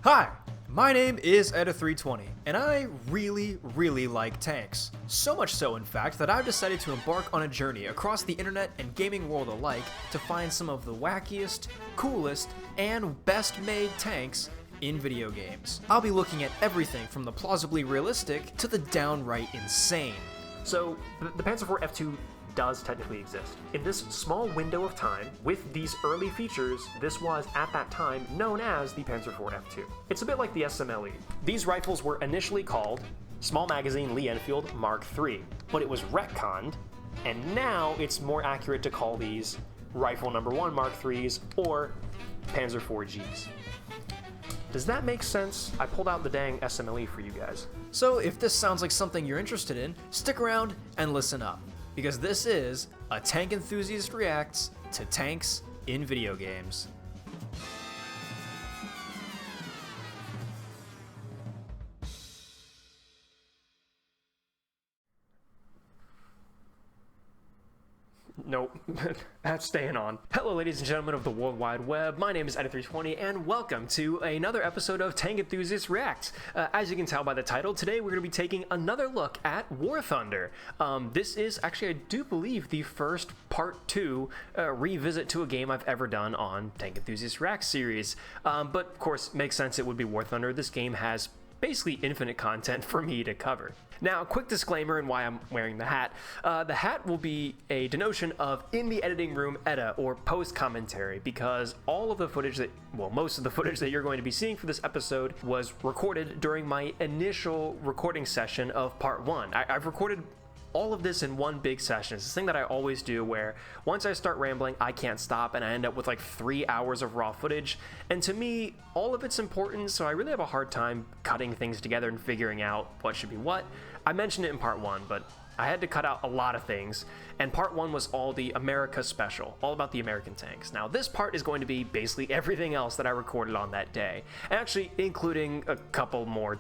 Hi, my name is Eda320, and I really like tanks. So much so, in fact, that I've decided to embark on a journey across the internet and gaming world alike to find some of the wackiest, coolest, and best made tanks in video games. I'll be looking at everything from the plausibly realistic to the downright insane. So, the Panzer IV F2 does technically exist. In this small window of time, with these early features, this was, at that time, known as the Panzer IV F2. It's a bit like the SMLE. These rifles were initially called Small Magazine Lee Enfield Mark III, but it was retconned, and now it's more accurate to call these Rifle No. 1 Mark IIIs or Panzer IV Gs. Does that make sense? I pulled out the dang SMLE for you guys. So if this sounds like something you're interested in, stick around and listen up, because this is a Tank Enthusiast Reacts to Tanks in Video Games. Nope, that's staying on. Hello ladies and gentlemen of the World Wide Web, my name is Eda320 and welcome to another episode of Tank Enthusiast Reacts. As you can tell by the title, today we're going to be taking another look at War Thunder. This is actually, I do believe, the first part 2 revisit to a game I've ever done on Tank Enthusiast Reacts series. But of course, makes sense it would be War Thunder. This game has basically infinite content for me to cover. Now, a quick disclaimer and why I'm wearing the hat. The hat will be a denotion of in the editing room Eda, or post-commentary, because all of the footage that, well, most of the footage that you're going to be seeing for this episode was recorded during my initial recording session of part 1. I've recorded all of this in one big session. It's this thing that I always do where once I start rambling, I can't stop and I end up with like 3 hours of raw footage. And to me, all of it's important, so I really have a hard time cutting things together and figuring out what should be what. I mentioned it in part 1, but I had to cut out a lot of things, and part 1 was all the America special, all about the American tanks. Now this part is going to be basically everything else that I recorded on that day, and actually including a couple more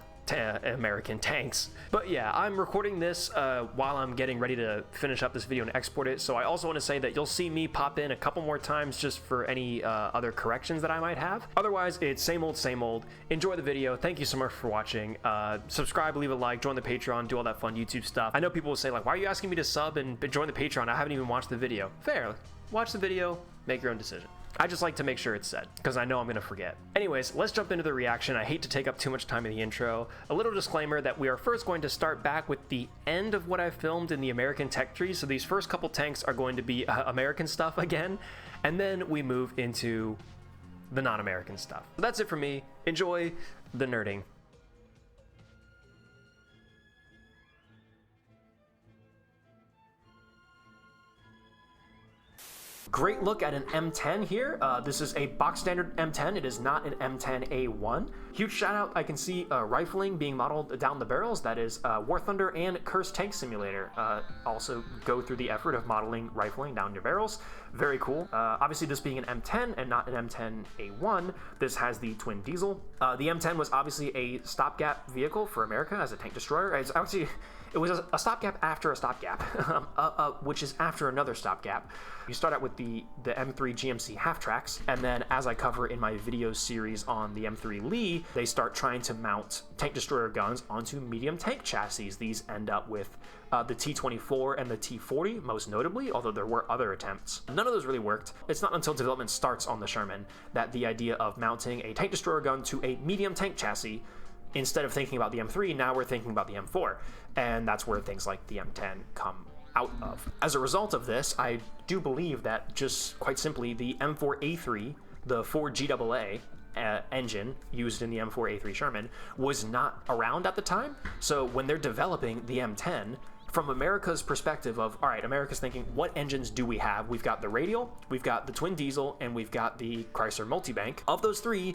American tanks. But yeah, I'm recording this while I'm getting ready to finish up this video and export it, so I also want to say that you'll see me pop in a couple more times just for any other corrections that I might have. Otherwise, it's same old, same old. Enjoy the video. Thank you so much for watching. Subscribe, leave a like, join the Patreon, do all that fun YouTube stuff. I know people will say, like, why are you asking me to sub and join the Patreon? I haven't even watched the video. Fair. Watch the video, make your own decision. I just like to make sure it's said, because I know I'm going to forget. Anyways, let's jump into the reaction. I hate to take up too much time in the intro. A little disclaimer that we are first going to start back with the end of what I filmed in the American tech tree, so these first couple tanks are going to be American stuff again, and then we move into the non-American stuff. So that's it for me. Enjoy the nerding. Great look at an M10 here. This is a box standard M10. It is not an M10A1. Huge shout out, I can see rifling being modeled down the barrels. That is War Thunder and Cursed Tank Simulator. Also go through the effort of modeling rifling down your barrels. Very cool. Obviously this being an M10 and not an M10A1, this has the twin diesel. The M10 was obviously a stopgap vehicle for America as a tank destroyer. It was a stopgap after a stopgap, which is after another stopgap. You start out with the M3 GMC half tracks, and then as I cover in my video series on the M3 Lee, they start trying to mount tank destroyer guns onto medium tank chassis. These end up with the T-24 and the T-40, most notably, although there were other attempts. None of those really worked. It's not until development starts on the Sherman that the idea of mounting a tank destroyer gun to a medium tank chassis, instead of thinking about the M3, now we're thinking about the M4, and that's where things like the M10 come out of. As a result of this, I do believe that just quite simply the M4A3, the 4GAA engine used in the M4A3 Sherman, was not around at the time. So when they're developing the M10, from America's perspective of, all right, America's thinking, what engines do we have? We've got the radial, we've got the twin diesel, and we've got the Chrysler multibank. Of those three,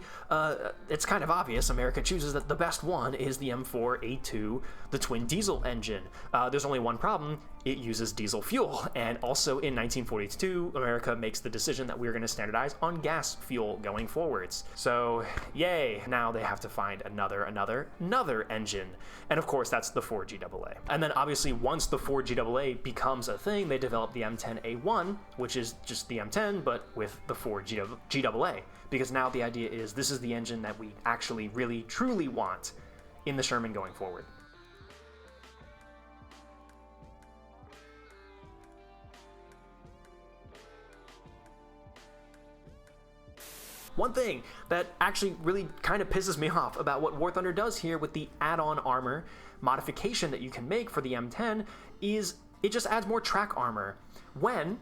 it's kind of obvious America chooses that the best one is the M4A2, the twin diesel engine. There's only one problem. it uses diesel fuel. And also in 1942, America makes the decision that we're going to standardize on gas fuel going forwards. So yay, now they have to find another engine. And of course, that's the 4GAA. And then obviously once the 4GAA becomes a thing, they develop the M10A1, which is just the M10, but with the 4GAA. Because now the idea is this is the engine that we actually really truly want in the Sherman going forward. One thing that actually really kind of pisses me off about what War Thunder does here with the add-on armor modification that you can make for the M10 is it just adds more track armor. When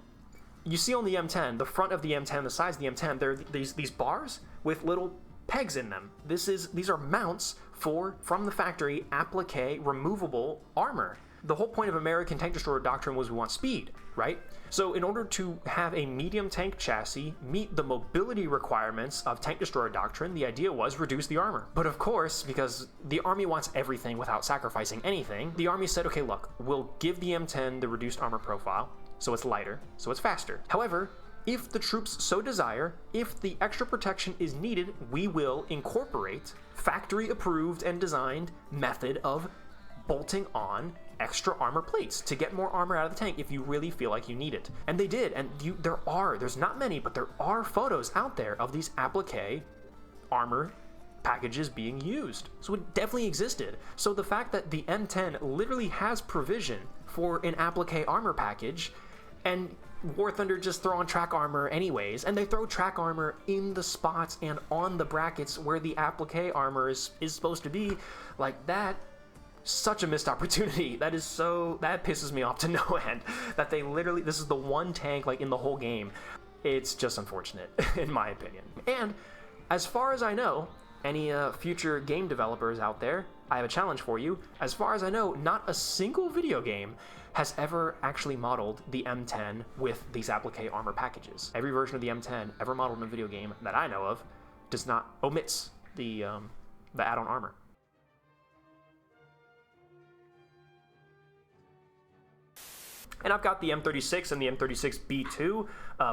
you see on the M10, the front of the M10, the sides of the M10, there are these bars with little pegs in them. These are mounts from the factory applique removable armor. The whole point of American tank destroyer doctrine was we want speed, right? So in order to have a medium tank chassis meet the mobility requirements of tank destroyer doctrine, the idea was reduce the armor. But of course, because the Army wants everything without sacrificing anything, the Army said, okay, look, we'll give the M10 the reduced armor profile, so it's lighter, so it's faster. However, if the troops so desire, if the extra protection is needed, we will incorporate factory approved and designed method of bolting on extra armor plates to get more armor out of the tank if you really feel like you need it. And they did, and there's not many, but there are photos out there of these applique armor packages being used. So it definitely existed. So the fact that the M10 literally has provision for an applique armor package, and War Thunder just throw on track armor anyways, and they throw track armor in the spots and on the brackets where the applique armor is supposed to be, like that. Such a missed opportunity. That pisses me off to no end. That they literally, this is the one tank like in the whole game. It's just unfortunate, in my opinion. And as far as I know, any future game developers out there, I have a challenge for you. As far as I know, not a single video game has ever actually modeled the M10 with these applique armor packages. Every version of the M10 ever modeled in a video game that I know of omits the add-on armor. And I've got the M36 and the M36B2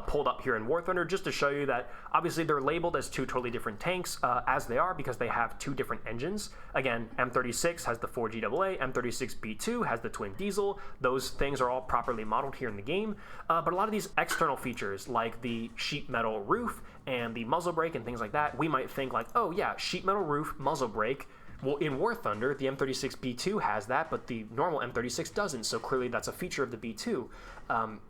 pulled up here in War Thunder just to show you that obviously they're labeled as two totally different tanks as they are because they have two different engines. Again, M36 has the 4GAA, M36B2 has the twin diesel. Those things are all properly modeled here in the game. But a lot of these external features like the sheet metal roof and the muzzle brake and things like that, we might think like, oh yeah, sheet metal roof, muzzle brake. Well, in War Thunder, the M36B2 has that, but the normal M36 doesn't, so clearly that's a feature of the B2.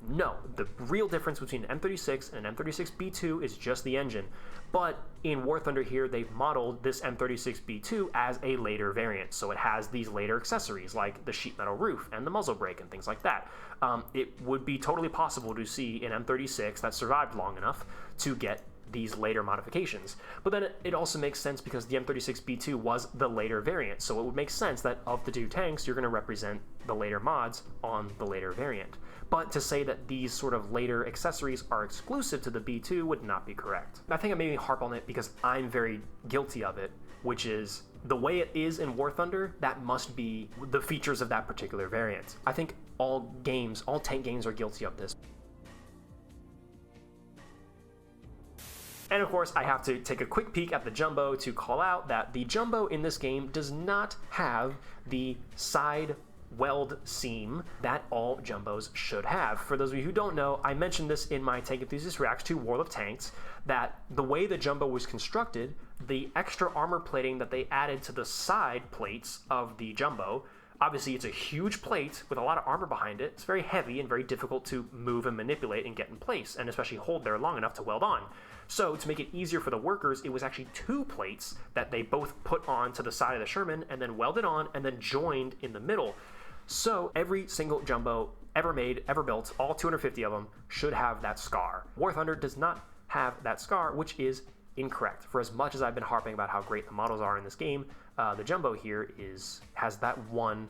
No, the real difference between an M36 and an M36B2 is just the engine. But in War Thunder here, they've modeled this M36B2 as a later variant, so it has these later accessories like the sheet metal roof and the muzzle brake and things like that. It would be totally possible to see an M36 that survived long enough to get these later modifications. But then it also makes sense because the M36B2 was the later variant, so it would make sense that of the two tanks, you're going to represent the later mods on the later variant. But to say that these sort of later accessories are exclusive to the B2 would not be correct. I think I maybe harp on it because I'm very guilty of it, which is the way it is in War Thunder, that must be the features of that particular variant. I think all tank games are guilty of this. And of course, I have to take a quick peek at the Jumbo to call out that the Jumbo in this game does not have the side weld seam that all Jumbos should have. For those of you who don't know, I mentioned this in my Tank Enthusiast Reacts to World of Tanks, that the way the Jumbo was constructed, the extra armor plating that they added to the side plates of the Jumbo, obviously it's a huge plate with a lot of armor behind it. It's very heavy and very difficult to move and manipulate and get in place, and especially hold there long enough to weld on. So to make it easier for the workers, it was actually two plates that they both put on to the side of the Sherman and then welded on and then joined in the middle. So every single Jumbo ever made, ever built, all 250 of them, should have that scar. War Thunder does not have that scar, which is incorrect. For as much as I've been harping about how great the models are in this game, the Jumbo here has that one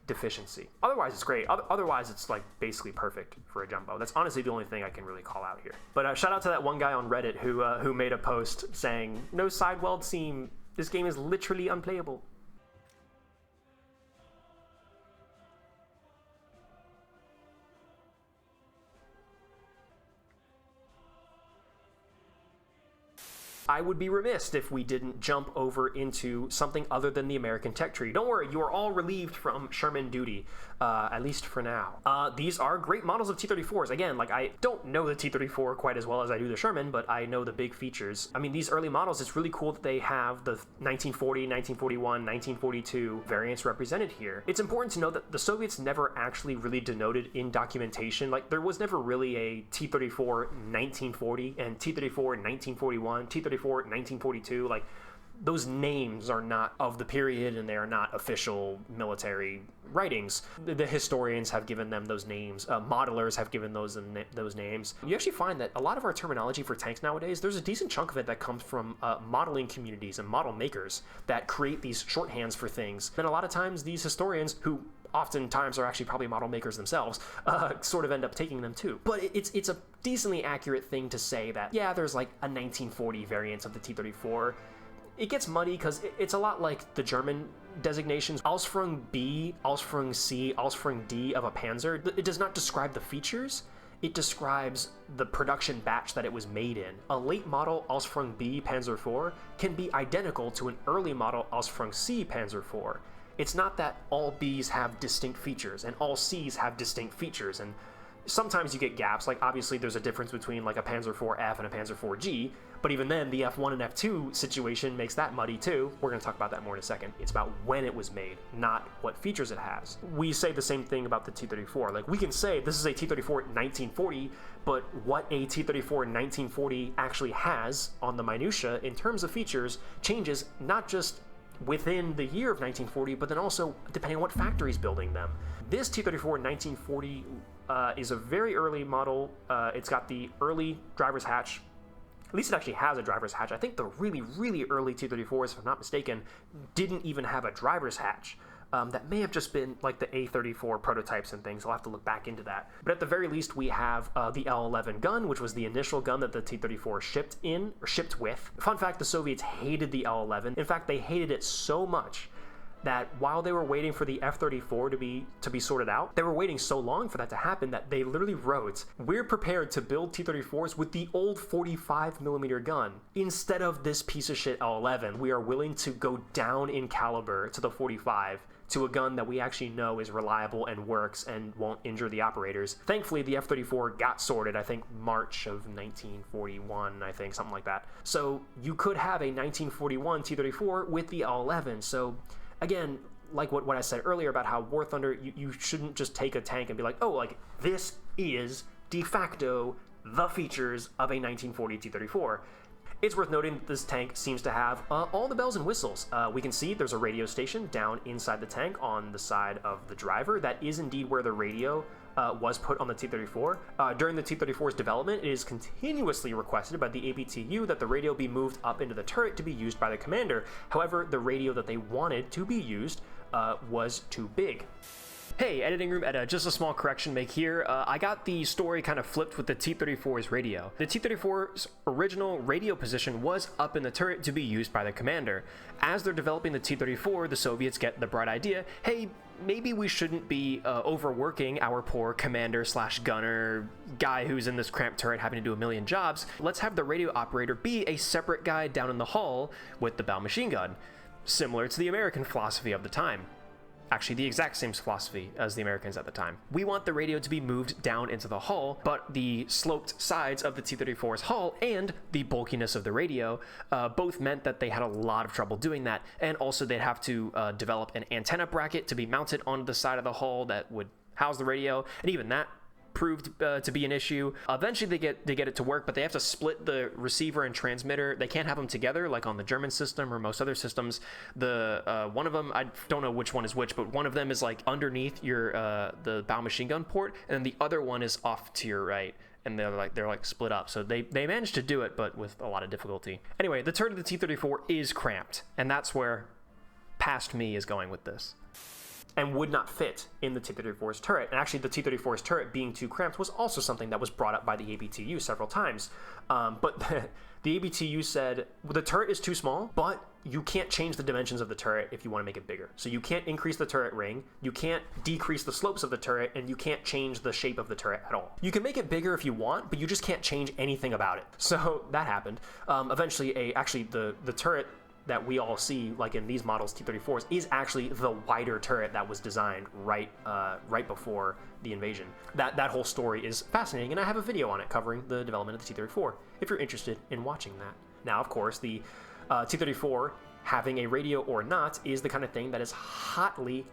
deficiency. Otherwise, it's great. Otherwise, it's like basically perfect for a Jumbo. That's honestly the only thing I can really call out here. But shout out to that one guy on Reddit who made a post saying, "No side weld seam. This game is literally unplayable." I would be remiss if we didn't jump over into something other than the American tech tree. Don't worry, you are all relieved from Sherman duty, at least for now. These are great models of T-34s. Again, like, I don't know the T-34 quite as well as I do the Sherman, but I know the big features. I mean, these early models, it's really cool that they have the 1940, 1941, 1942 variants represented here. It's important to know that the Soviets never actually really denoted in documentation. Like, there was never really a T-34 1940 and T-34 1941, T-34 1942. Like, those names are not of the period, and they are not official military writings. The historians have given them those names. Modelers have given those names. You actually find that a lot of our terminology for tanks nowadays, there's a decent chunk of it that comes from modeling communities and model makers that create these shorthands for things. And a lot of times these historians, who oftentimes are actually probably model makers themselves, sort of end up taking them too. But it's a decently accurate thing to say that, yeah, there's like a 1940 variant of the T-34. It gets muddy because it's a lot like the German designations. Ausführung B, Ausführung C, Ausführung D of a Panzer. It does not describe the features. It describes the production batch that it was made in. A late model Ausführung B Panzer IV can be identical to an early model Ausführung C Panzer IV. It's not that all Bs have distinct features and all Cs have distinct features, and sometimes you get gaps. Like, obviously there's a difference between like a Panzer IV F and a Panzer IV G, but even then the F1 and F2 situation makes that muddy too. We're going to talk about that more in a second. It's about when it was made, not what features it has. We say the same thing about the T-34. Like, we can say this is a T-34 1940, but what a T-34 1940 actually has on the minutia in terms of features changes not just within the year of 1940, but then also depending on what factory's building them. This T-34 1940 is a very early model. It's got the early driver's hatch. At least it actually has a driver's hatch. I think the really, really early T-34s, if I'm not mistaken, didn't even have a driver's hatch. That may have just been like the A-34 prototypes and things. I'll have to look back into that. But at the very least, we have the L-11 gun, which was the initial gun that the T-34 shipped with. Fun fact, the Soviets hated the L-11. In fact, they hated it so much that while they were waiting for the F-34 to be sorted out, they were waiting so long for that to happen that they literally wrote, "We're prepared to build T-34s with the old 45mm gun. Instead of this piece of shit L-11, we are willing to go down in caliber to the 45, to a gun that we actually know is reliable and works and won't injure the operators." Thankfully, the F-34 got sorted, I think March of 1941, I think, something like that. So you could have a 1941 T-34 with the L-11. So again, like what I said earlier about how War Thunder, you shouldn't just take a tank and be like, oh, like, this is de facto the features of a 1940 T-34. It's worth noting that this tank seems to have all the bells and whistles. We can see there's a radio station down inside the tank on the side of the driver. That is indeed where the radio was put on the T-34. During the T-34's development, it is continuously requested by the ABTU that the radio be moved up into the turret to be used by the commander. However, the radio that they wanted to be used was too big. Hey, editing room edit, just a small correction to make here. I got the story kind of flipped with the T-34's radio. The T-34's original radio position was up in the turret to be used by the commander. As they're developing the T-34, the Soviets get the bright idea, hey, maybe we shouldn't be overworking our poor commander/gunner guy who's in this cramped turret having to do a million jobs. Let's have the radio operator be a separate guy down in the hall with the bow machine gun, similar to the American philosophy of the time. Actually, the exact same philosophy as the Americans at the time. We want the radio to be moved down into the hull, but the sloped sides of the T-34's hull and the bulkiness of the radio both meant that they had a lot of trouble doing that, and also they'd have to develop an antenna bracket to be mounted onto the side of the hull that would house the radio, and even that proved to be an issue. Eventually they get it to work, but they have to split the receiver and transmitter. They can't have them together like on the German system or most other systems. The one of them, I don't know which one is which, but one of them is like underneath your the bow machine gun port, and then the other one is off to your right, and they're like split up. So they managed to do it, but with a lot of difficulty. Anyway, the turret of the T-34 is cramped, and that's where past me is going with this, and would not fit in the T-34's turret. And actually, the T-34's turret being too cramped was also something that was brought up by the ABTU several times. But The ABTU said, well, the turret is too small, but you can't change the dimensions of the turret if you want to make it bigger. So you can't increase the turret ring, you can't decrease the slopes of the turret, and you can't change the shape of the turret at all. You can make it bigger if you want, but you just can't change anything about it. So that happened. Eventually, actually, the turret that we all see, like in these models, T-34s, is actually the wider turret that was designed right before the invasion. That whole story is fascinating, and I have a video on it covering the development of the T-34, if you're interested in watching that. Now, of course, the T-34 having a radio or not is the kind of thing that is hotly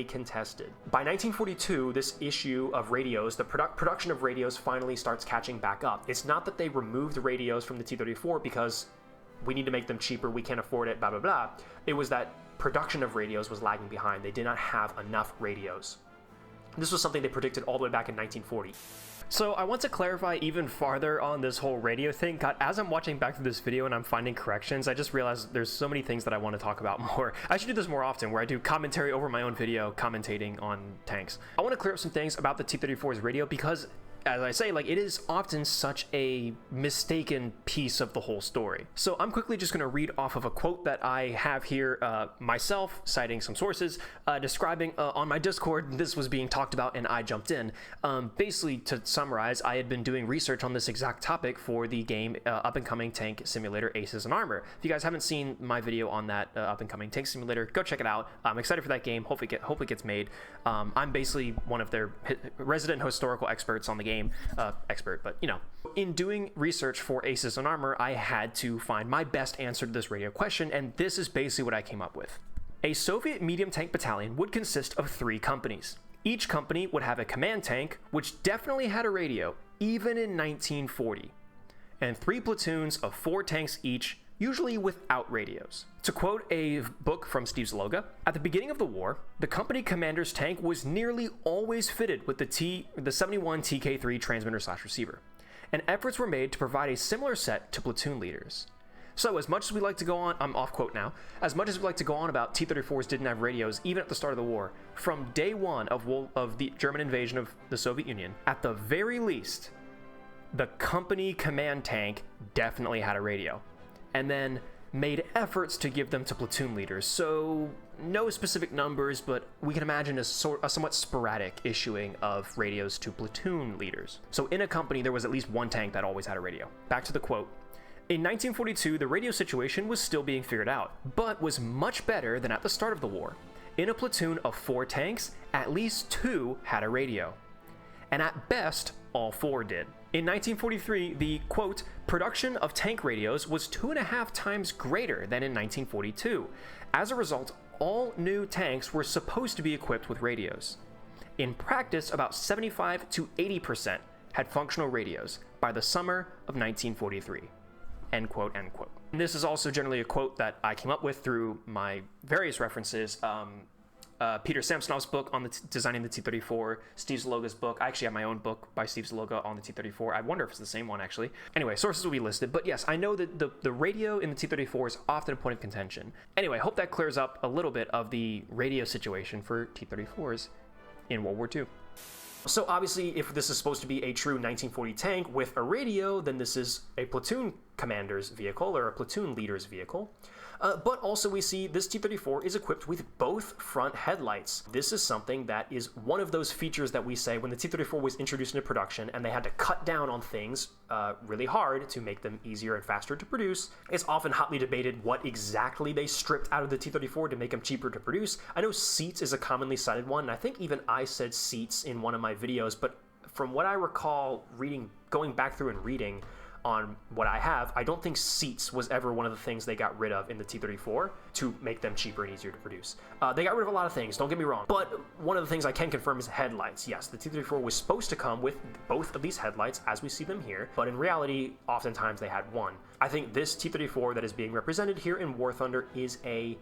contested. By 1942, this issue of radios, the production of radios finally starts catching back up. It's not that they removed radios from the T-34 because we need to make them cheaper, we can't afford it, blah, blah, blah. It was that production of radios was lagging behind. They did not have enough radios. This was something they predicted all the way back in 1940. So I want to clarify even farther on this whole radio thing. God, as I'm watching back through this video and I'm finding corrections, I just realized there's so many things that I want to talk about more. I should do this more often, where I do commentary over my own video, commentating on tanks. I want to clear up some things about the T-34's radio because, as I say, like, it is often such a mistaken piece of the whole story. So I'm quickly just going to read off of a quote that I have here myself, citing some sources, describing on my Discord, this was being talked about and I jumped in. Basically, to summarize, I had been doing research on this exact topic for the game up-and-coming tank simulator Aces and Armor. If you guys haven't seen my video on that up-and-coming tank simulator, go check it out. I'm excited for that game. Hopefully it gets made. I'm basically one of their resident historical experts on the game. Expert, but you know. In doing research for Aces and Armor, I had to find my best answer to this radio question, and this is basically what I came up with. A Soviet medium tank battalion would consist of 3 companies. Each company would have a command tank, which definitely had a radio, even in 1940, and 3 platoons of 4 tanks each, usually without radios. To quote a book from Steve Zaloga, at the beginning of the war, the company commander's tank was nearly always fitted with the 71 TK3 transmitter/receiver, and efforts were made to provide a similar set to platoon leaders. So as much as we like to go on, I'm off quote now, as much as we like to go on about T-34s didn't have radios even at the start of the war, from day one of the German invasion of the Soviet Union, at the very least, the company command tank definitely had a radio, and then made efforts to give them to platoon leaders. So no specific numbers, but we can imagine a somewhat sporadic issuing of radios to platoon leaders. So in a company, there was at least one tank that always had a radio. Back to the quote. In 1942, the radio situation was still being figured out, but was much better than at the start of the war. In a platoon of 4 tanks, at least 2 had a radio. And at best, all 4 did. In 1943, the, quote, production of tank radios was 2.5 times greater than in 1942. As a result, all new tanks were supposed to be equipped with radios. In practice, about 75 to 80% had functional radios by the summer of 1943. End quote, end quote. And this is also generally a quote that I came up with through my various references. Peter Samsonov's book on designing the T-34, Steve Zaloga's book. I actually have my own book by Steve Zaloga on the T-34. I wonder if it's the same one, actually. Anyway, sources will be listed. But yes, I know that the radio in the T-34 is often a point of contention. Anyway, I hope that clears up a little bit of the radio situation for T-34s in World War II. So obviously, if this is supposed to be a true 1940 tank with a radio, then this is a platoon commander's vehicle or a platoon leader's vehicle. But also we see this T-34 is equipped with both front headlights. This is something that is one of those features that we say when the T-34 was introduced into production and they had to cut down on things really hard to make them easier and faster to produce. It's often hotly debated what exactly they stripped out of the T-34 to make them cheaper to produce. I know seats is a commonly cited one, and I think even I said seats in one of my videos, but from what I recall going back through and reading on what I have, I don't think seats was ever one of the things they got rid of in the T-34 to make them cheaper and easier to produce. They got rid of a lot of things, don't get me wrong, but one of the things I can confirm is headlights. Yes, the T-34 was supposed to come with both of these headlights as we see them here, but in reality, oftentimes they had one. I think this T-34 that is being represented here in War Thunder is a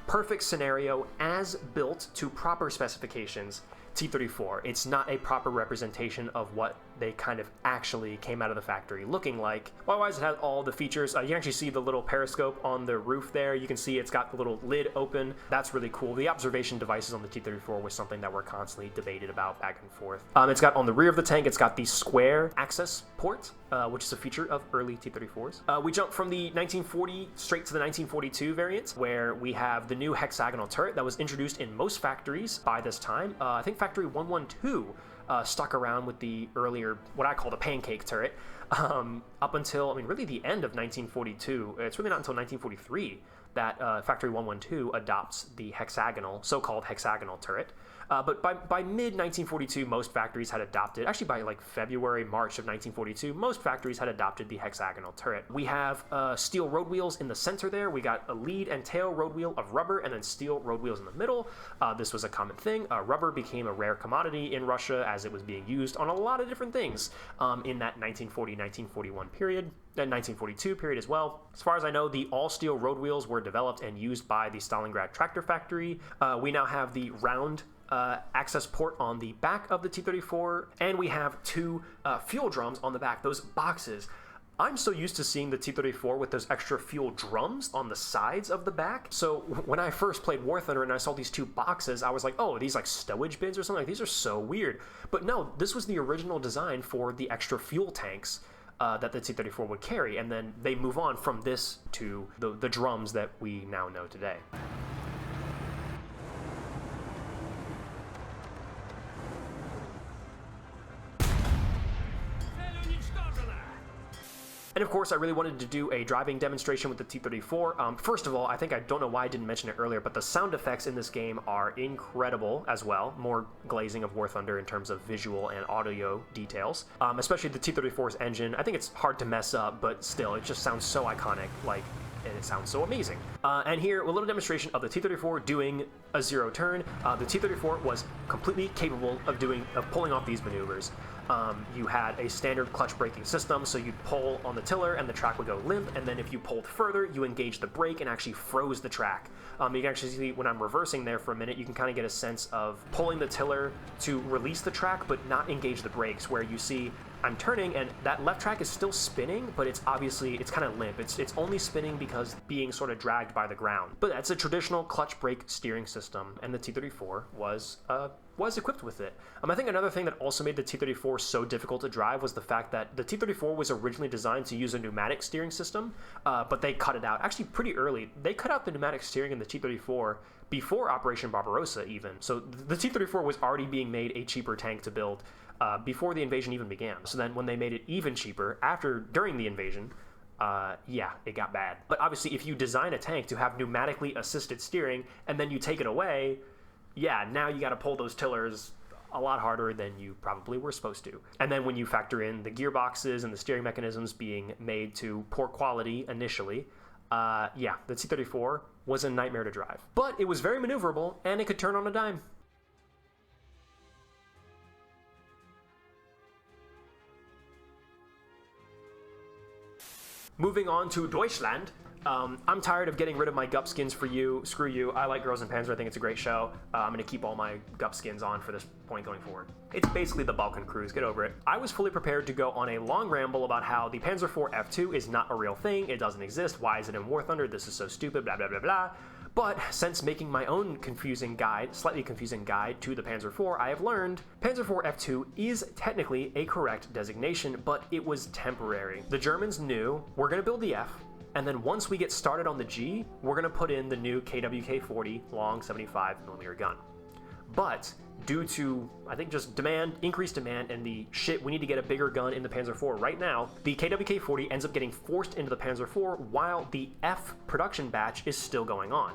perfect scenario as built to proper specifications T-34. It's not a proper representation of what they kind of actually came out of the factory looking like. Otherwise, it has all the features. You can actually see the little periscope on the roof there. You can see it's got the little lid open. That's really cool. The observation devices on the T-34 was something that were constantly debated about back and forth. It's got on the rear of the tank, it's got the square access port, which is a feature of early T-34s. We jump from the 1940 straight to the 1942 variant, where we have the new hexagonal turret that was introduced in most factories by this time. I think Factory 112 stuck around with the earlier, what I call the pancake turret, up until, I mean, really the end of 1942. It's really not until 1943 that Factory 112 adopts the hexagonal, so-called hexagonal turret. But by mid-1942, most factories had adopted, actually by like February, March of 1942, most factories had adopted the hexagonal turret. We have steel road wheels in the center there. We got a lead and tail road wheel of rubber and then steel road wheels in the middle. This was a common thing. Rubber became a rare commodity in Russia as it was being used on a lot of different things in that 1940-1941 period. And 1942 period as well. As far as I know, the all-steel road wheels were developed and used by the Stalingrad tractor factory. We now have the round access port on the back of the T-34, and we have two fuel drums on the back, those boxes. I'm so used to seeing the T-34 with those extra fuel drums on the sides of the back. So when I first played War Thunder and I saw these two boxes, I was like, oh, are these like stowage bins or something? Like, these are so weird. But no, this was the original design for the extra fuel tanks that the T-34 would carry, and then they move on from this to the drums that we now know today. And of course, I really wanted to do a driving demonstration with the T-34. First of all, I don't know why I didn't mention it earlier, but the sound effects in this game are incredible as well. More glazing of War Thunder in terms of visual and audio details. Especially the T-34's engine. I think it's hard to mess up, but still, it just sounds so iconic, and it sounds so amazing. And here, a little demonstration of the T-34 doing a zero turn. The T-34 was completely capable of pulling off these maneuvers. You had a standard clutch braking system, so you'd pull on the tiller and the track would go limp, and then if you pulled further, you engaged the brake and actually froze the track. You can actually see when I'm reversing there for a minute, you can kind of get a sense of pulling the tiller to release the track, but not engage the brakes, where you see I'm turning and that left track is still spinning, but it's kind of limp. It's only spinning because being sort of dragged by the ground. But that's a traditional clutch brake steering system, and the T-34 was equipped with it. I think another thing that also made the T-34 so difficult to drive was the fact that the T-34 was originally designed to use a pneumatic steering system, but they cut it out actually pretty early. They cut out the pneumatic steering in the T-34 before Operation Barbarossa even. So the T-34 was already being made a cheaper tank to build before the invasion even began. So then when they made it even cheaper during the invasion, it got bad. But obviously if you design a tank to have pneumatically assisted steering and then you take it away, now you got to pull those tillers a lot harder than you probably were supposed to. And then when you factor in the gearboxes and the steering mechanisms being made to poor quality initially, the T-34 was a nightmare to drive. But it was very maneuverable and it could turn on a dime. Moving on to Deutschland. I'm tired of getting rid of my Gup skins for you. Screw you. I like Girls in Panzer. I think it's a great show. I'm going to keep all my Gup skins on for this point going forward. It's basically the Balkan Cruise. Get over it. I was fully prepared to go on a long ramble about how the Panzer IV F2 is not a real thing. It doesn't exist. Why is it in War Thunder? This is so stupid. Blah, blah, blah, blah. But since making my own slightly confusing guide to the Panzer IV, I have learned Panzer IV F2 is technically a correct designation, but it was temporary. The Germans knew we're going to build the F, and then once we get started on the G, we're going to put in the new KWK-40 long 75mm gun. But due to, I think, just increased demand, and the we need to get a bigger gun in the Panzer IV right now, the KWK-40 ends up getting forced into the Panzer IV while the F production batch is still going on.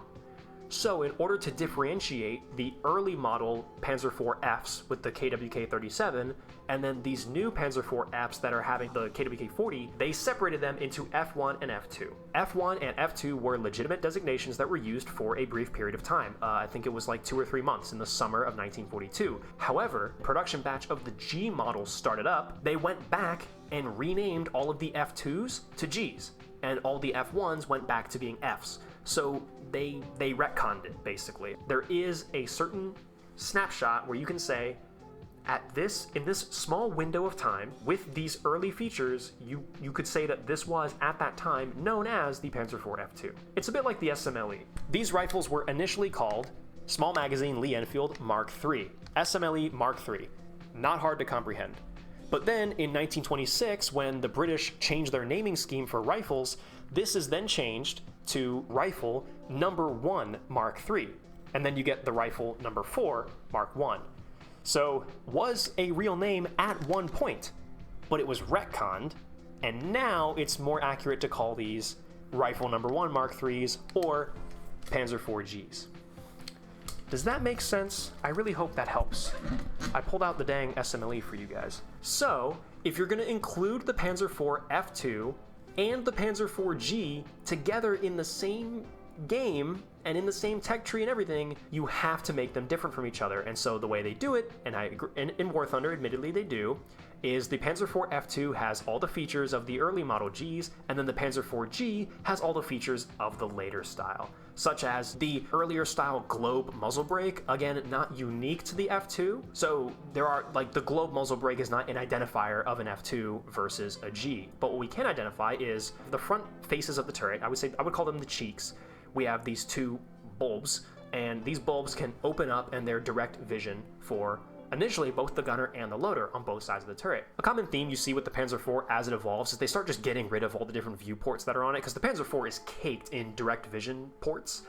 So in order to differentiate the early model Panzer IV Fs with the KWK-37, and then these new Panzer IV Fs that are having the KWK-40, they separated them into F1 and F2. F1 and F2 were legitimate designations that were used for a brief period of time. I think it was like 2 or 3 months in the summer of 1942. However, production batch of the G model started up, they went back and renamed all of the F2s to Gs, and all the F1s went back to being Fs. So they retconned it, basically. There is a certain snapshot where you can say, in this small window of time, with these early features, you could say that this was, at that time, known as the Panzer IV F2. It's a bit like the SMLE. These rifles were initially called Small Magazine Lee Enfield Mark III, SMLE Mark III. Not hard to comprehend. But then, in 1926, when the British changed their naming scheme for rifles, this is then changed to Rifle Number 1 Mark III. And then you get the Rifle Number 4 Mark I. So, was a real name at one point, but it was retconned, and now it's more accurate to call these Rifle Number 1 Mark IIIs or Panzer IV Gs. Does that make sense? I really hope that helps. I pulled out the dang SMLE for you guys. So, if you're going to include the Panzer IV F2 and the Panzer IV G together in the same game and in the same tech tree and everything, you have to make them different from each other. And so the way they do it, and I agree, in War Thunder, admittedly they do, is the Panzer IV F2 has all the features of the early model Gs, and then the Panzer IV G has all the features of the later style, such as the earlier style globe muzzle brake, again, not unique to the F2. So there are, like, the globe muzzle brake is not an identifier of an F2 versus a G, but what we can identify is the front faces of the turret. I would call them the cheeks. We have these two bulbs, and these bulbs can open up and they're direct vision for initially both the gunner and the loader on both sides of the turret. A common theme you see with the Panzer IV as it evolves is they start just getting rid of all the different viewports that are on it, because the Panzer IV is caked in direct vision ports,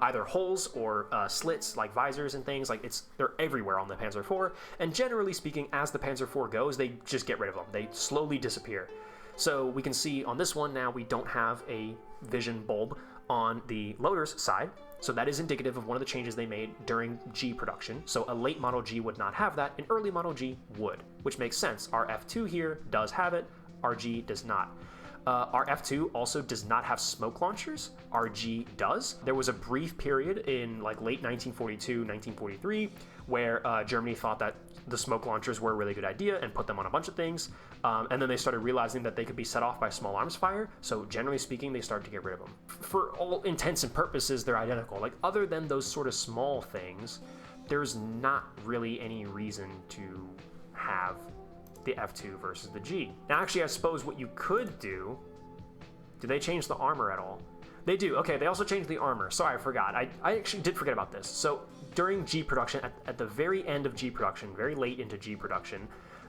either holes or slits like visors and things. They're everywhere on the Panzer IV, and generally speaking, as the Panzer IV goes, they just get rid of them. They slowly disappear. So we can see on this one now we don't have a vision bulb on the loader's side, so that is indicative of one of the changes they made during G production. So a late model G would not have that, an early model G would, which makes sense. Our F2 here does have it, our G does not. Our F2 also does not have smoke launchers, our G does. There was a brief period in like late 1942, 1943, where Germany thought that the smoke launchers were a really good idea and put them on a bunch of things, and then they started realizing that they could be set off by small arms fire, so generally speaking, they started to get rid of them. For all intents and purposes, they're identical. Like, other than those sort of small things, there's not really any reason to have the F2 versus the G. Now, actually, I suppose what you could do they change the armor at all? They do. Okay, they also changed the armor. Sorry, I forgot. I actually did forget about this. So during G production, at the very end of G production, very late into G production,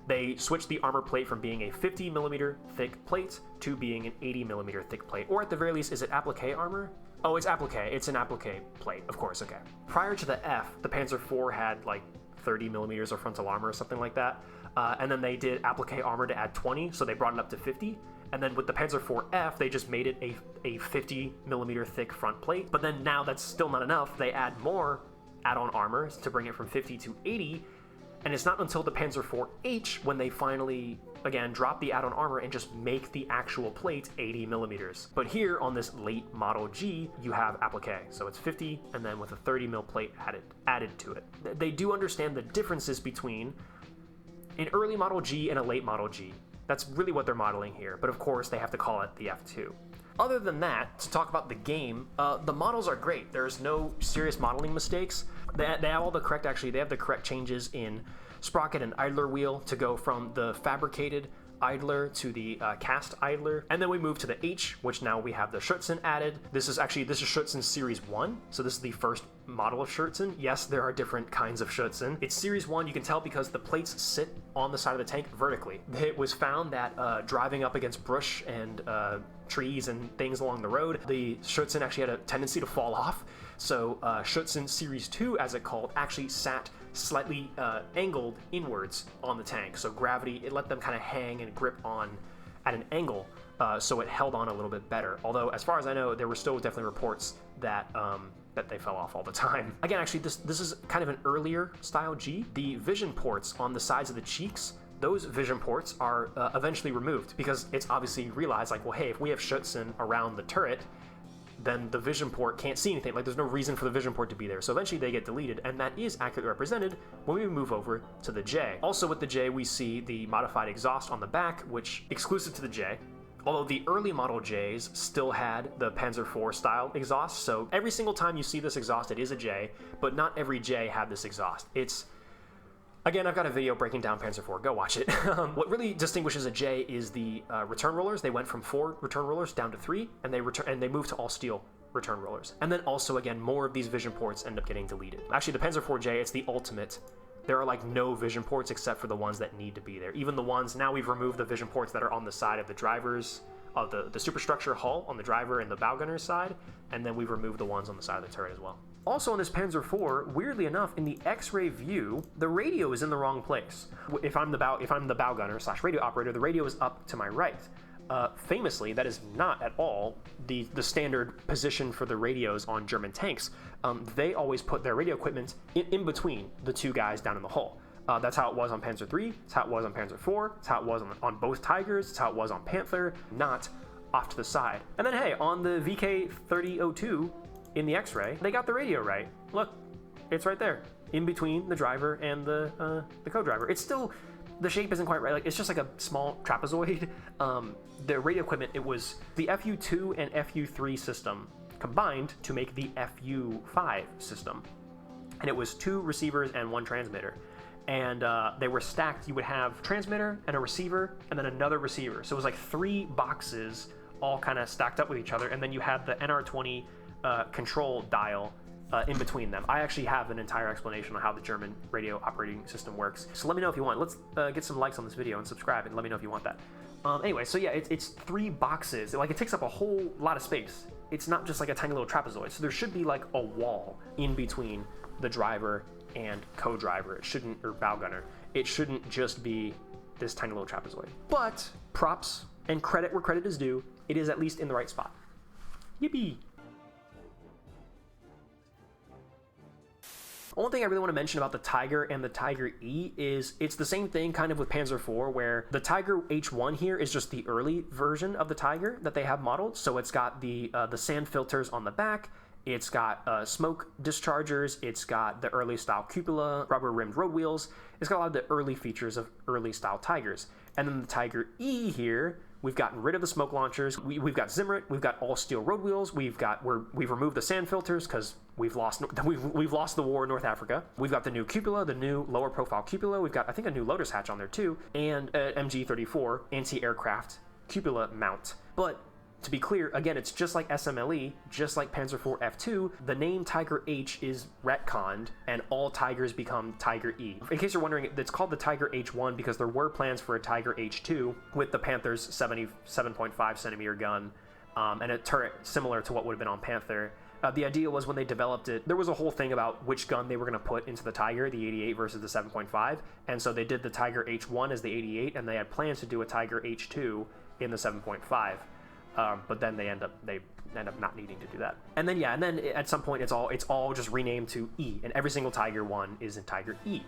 they switched the armor plate from being a 50 millimeter thick plate to being an 80 millimeter thick plate. Or at the very least, is it applique armor? Oh, it's applique. It's an applique plate, of course, okay. Prior to the F, the Panzer IV had like 30 millimeters of frontal armor or something like that. And then they did applique armor to add 20, so they brought it up to 50. And then with the Panzer IV F, they just made it a 50 millimeter thick front plate. But then now that's still not enough. They add more add-on armor to bring it from 50 to 80. And it's not until the Panzer IV H when they finally, again, drop the add-on armor and just make the actual plate 80 millimeters. But here on this late model G, you have applique. So it's 50 and then with a 30 mil plate added to it. They do understand the differences between an early model G and a late model G. That's really what they're modeling here, but of course they have to call it the F2. Other than that, to talk about the game, the models are great. There's no serious modeling mistakes. They have all the correct, actually, they have the correct changes in sprocket and idler wheel to go from the fabricated idler to the cast idler. And then we move to the H, which now we have the Schützen added. This is Schützen Series 1, so this is the first model of Schützen. Yes, there are different kinds of Schützen. It's Series 1, you can tell because the plates sit on the side of the tank vertically. It was found that driving up against brush and trees and things along the road, the Schützen actually had a tendency to fall off. So Schützen Series 2, as it called, actually sat slightly angled inwards on the tank. So gravity, it let them kind of hang and grip on at an angle, so it held on a little bit better. Although, as far as I know, there were still definitely reports that that they fell off all the time. Again, actually, this is kind of an earlier style G. The vision ports on the sides of the cheeks, those vision ports are eventually removed because it's obviously realized, like, well, hey, if we have Schützen around the turret, then the vision port can't see anything. Like, there's no reason for the vision port to be there. So eventually they get deleted, and that is accurately represented when we move over to the J. Also with the J, we see the modified exhaust on the back, which exclusive to the J. Although the early Model Js still had the Panzer IV style exhaust, so every single time you see this exhaust, it is a J, but not every J had this exhaust. Again, I've got a video breaking down Panzer IV. Go watch it. What really distinguishes a J is the return rollers. They went from 4 return rollers down to 3, and they moved to all steel return rollers. And then also, again, more of these vision ports end up getting deleted. Actually, the Panzer IV-J, it's the ultimate. There are like no vision ports except for the ones that need to be there. Even the ones, now we've removed the vision ports that are on the side of the drivers, of the superstructure hull on the driver and the bow gunner's side, and then we've removed the ones on the side of the turret as well. Also on this Panzer IV, weirdly enough, in the X-ray view, the radio is in the wrong place. If I'm the bow gunner / radio operator, the radio is up to my right. Famously, that is not at all the standard position for the radios on German tanks. They always put their radio equipment in between the two guys down in the hull. That's how it was on Panzer III, it's how it was on Panzer IV, it's how it was on both Tigers, it's how it was on Panther, not off to the side. And then hey, on the VK3002 in the X-ray, they got the radio right. Look, it's right there, in between the driver and the co-driver. It's still, the shape isn't quite right, like it's just like a small trapezoid. The radio equipment, it was the FU2 and FU3 system combined to make the FU5 system. And it was 2 receivers and 1 transmitter. And they were stacked. You would have transmitter and a receiver and then another receiver. So it was like 3 boxes all kind of stacked up with each other. And then you had the NR20 control dial in between them. I actually have an entire explanation on how the German radio operating system works. So let me know if you want. Let's get some likes on this video and subscribe and let me know if you want that. Anyway, so yeah, it's 3 boxes. Like it takes up a whole lot of space. It's not just like a tiny little trapezoid. So there should be like a wall in between the driver and co-driver. It shouldn't, or bow gunner. It shouldn't just be this tiny little trapezoid. But props and credit where credit is due, it is at least in the right spot. Yippee! One thing I really want to mention about the Tiger and the Tiger E is it's the same thing kind of with Panzer IV, where the Tiger H1 here is just the early version of the Tiger that they have modeled. So it's got the sand filters on the back, it's got smoke dischargers, it's got the early style cupola, rubber rimmed road wheels, it's got a lot of the early features of early style Tigers. And then the Tiger E here, we've gotten rid of the smoke launchers, we've got Zimmerit, we've got all steel road wheels, we've removed the sand filters because we've lost the war in North Africa. We've got the new cupola, the new lower profile cupola. We've got, I think, a new Lotus hatch on there too, and MG34 anti-aircraft cupola mount. But to be clear, again, it's just like SMLE, just like Panzer IV F2, the name Tiger H is retconned and all Tigers become Tiger E. In case you're wondering, it's called the Tiger H1 because there were plans for a Tiger H2 with the Panther's 77.5 centimeter gun and a turret similar to what would have been on Panther. The idea was when they developed it, there was a whole thing about which gun they were going to put into the Tiger, the 88 versus the 7.5, and so they did the Tiger H1 as the 88, and they had plans to do a Tiger H2 in the 7.5. But then they end up not needing to do that. And then at some point it's all just renamed to E, and every single Tiger one is in Tiger E.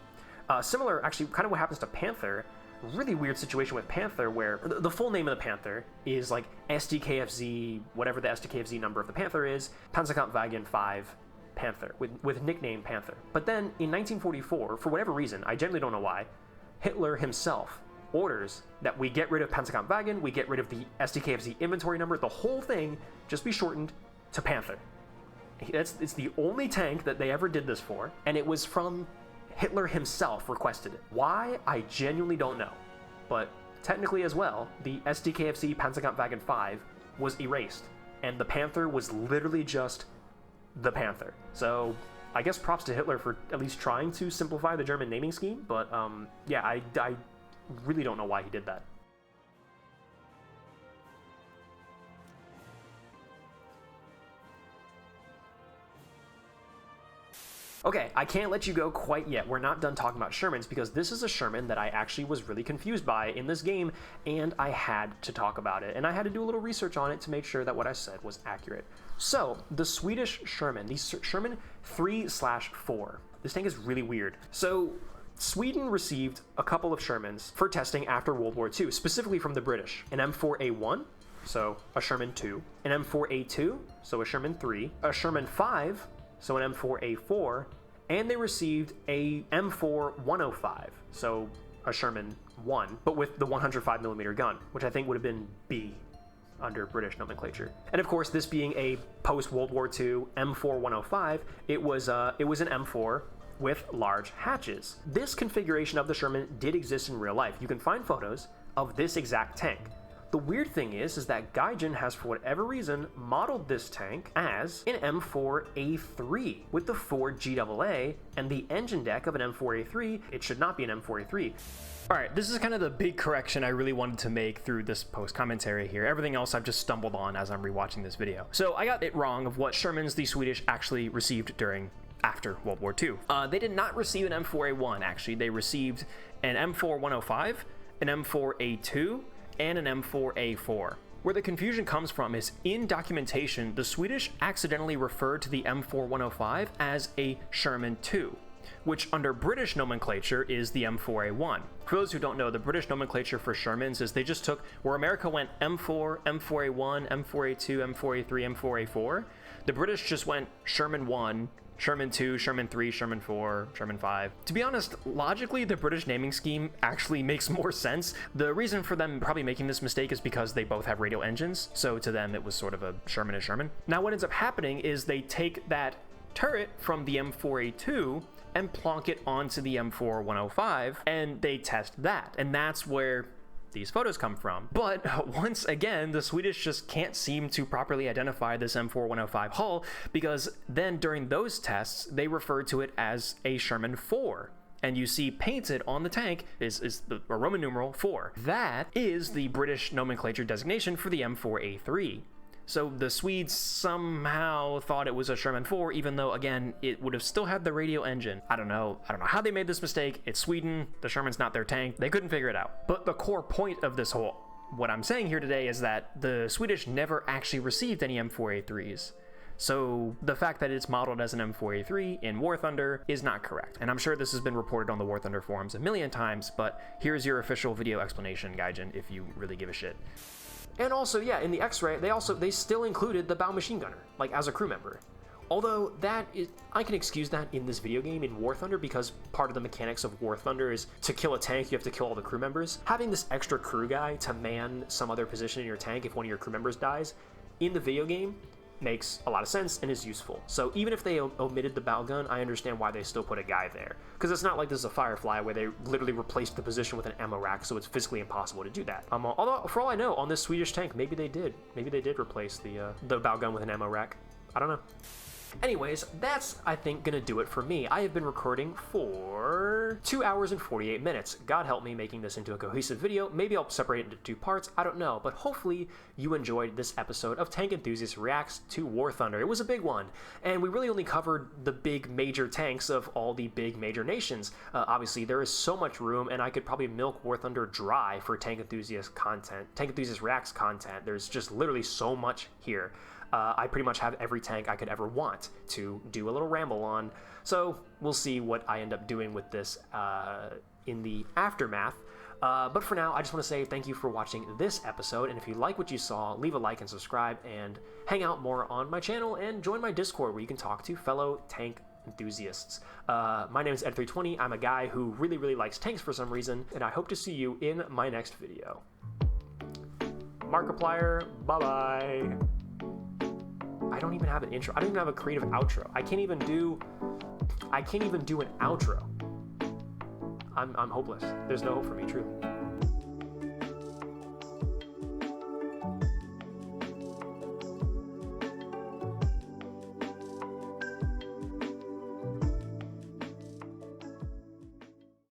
Similar, actually, kind of what happens to Panther. Really weird situation with Panther where the full name of the Panther is like SDKFZ, whatever the SDKFZ number of the Panther is, Panzerkampfwagen 5 Panther, with nickname Panther. But then in 1944, for whatever reason, I generally don't know why, Hitler himself orders that we get rid of Panzerkampfwagen, we get rid of the SDKFZ inventory number, the whole thing just be shortened to Panther. It's the only tank that they ever did this for, and it was from Hitler himself requested it. Why? I genuinely don't know. But technically as well, the SDKFZ Panzerkampfwagen 5 was erased, and the Panther was literally just the Panther. So I guess props to Hitler for at least trying to simplify the German naming scheme, but yeah, I really don't know why he did that. Okay, I can't let you go quite yet. We're not done talking about Shermans because this is a Sherman that I actually was really confused by in this game, and I had to talk about it. And I had to do a little research on it to make sure that what I said was accurate. So, the Swedish Sherman, the Sherman 3/4. This tank is really weird. So, Sweden received a couple of Shermans for testing after World War II, specifically from the British. An M4A1, so a Sherman 2, an M4A2, so a Sherman 3, a Sherman 5, so an M4A4, and they received a M4 105, so a Sherman 1, but with the 105mm gun, which I think would have been B. under British nomenclature. And of course, this being a post-World War II M4 105, it was an M4 with large hatches. This configuration of the Sherman did exist in real life. You can find photos of this exact tank. The weird thing is that Gaijin has, for whatever reason, modeled this tank as an M4A3 with the Ford GAA and the engine deck of an M4A3. It should not be an M4A3. Alright, this is kind of the big correction I really wanted to make through this post commentary here. Everything else I've just stumbled on as I'm rewatching this video. So I got it wrong of what Shermans the Swedish actually received after World War II. They did not receive an M4A1, actually. They received an M4 105, an M4A2, and an M4A4. Where the confusion comes from is in documentation, the Swedish accidentally referred to the M4 105 as a Sherman II, which under British nomenclature is the M4A1. For those who don't know, the British nomenclature for Shermans is they just took where America went M4, M4A1, M4A2, M4A3, M4A4, the British just went Sherman 1, Sherman 2, Sherman 3, Sherman 4, Sherman 5. To be honest, logically, the British naming scheme actually makes more sense. The reason for them probably making this mistake is because they both have radial engines, so to them it was sort of a Sherman is Sherman. Now what ends up happening is they take that turret from the M4A2 and plonk it onto the M4 105, and they test that. And that's where these photos come from. But once again, the Swedish just can't seem to properly identify this M4 105 hull, because then during those tests, they referred to it as a Sherman 4. And you see painted on the tank is a Roman numeral 4. That is the British nomenclature designation for the M4A3. So the Swedes somehow thought it was a Sherman 4, even though, again, it would have still had the radial engine. I don't know how they made this mistake. It's Sweden. The Sherman's not their tank. They couldn't figure it out. But the core point of this whole, what I'm saying here today is that the Swedish never actually received any M4A3s. So the fact that it's modeled as an M4A3 in War Thunder is not correct. And I'm sure this has been reported on the War Thunder forums a million times, but here's your official video explanation, Gaijin, if you really give a shit. And also, yeah, in the X-Ray, they still included the bow machine gunner, like as a crew member. Although I can excuse that in this video game in War Thunder, because part of the mechanics of War Thunder is to kill a tank, you have to kill all the crew members. Having this extra crew guy to man some other position in your tank if one of your crew members dies, in the video game, makes a lot of sense and is useful. So even if they omitted the bow gun, I understand why they still put a guy there. Because it's not like this is a Firefly where they literally replaced the position with an ammo rack, so it's physically impossible to do that. Although, for all I know, on this Swedish tank, maybe they did. Maybe they did replace the bow gun with an ammo rack. I don't know. Anyways, that's, I think, gonna do it for me. I have been recording for 2 hours and 48 minutes. God help me making this into a cohesive video. Maybe I'll separate it into 2 parts, I don't know. But hopefully you enjoyed this episode of Tank Enthusiast Reacts to War Thunder. It was a big one, and we really only covered the big major tanks of all the big major nations. Obviously, there is so much room, and I could probably milk War Thunder dry for Tank Enthusiast content, Tank Enthusiast Reacts content. There's just literally so much here. I pretty much have every tank I could ever want to do a little ramble on. So we'll see what I end up doing with this in the aftermath. But for now, I just want to say thank you for watching this episode. And if you like what you saw, leave a like and subscribe and hang out more on my channel and join my Discord where you can talk to fellow tank enthusiasts. My name is Ed320. I'm a guy who really, really likes tanks for some reason, and I hope to see you in my next video. Markiplier, bye-bye. I don't even have an intro. I don't even have a creative outro. I can't even do an outro. I'm hopeless. There's no hope for me, truly.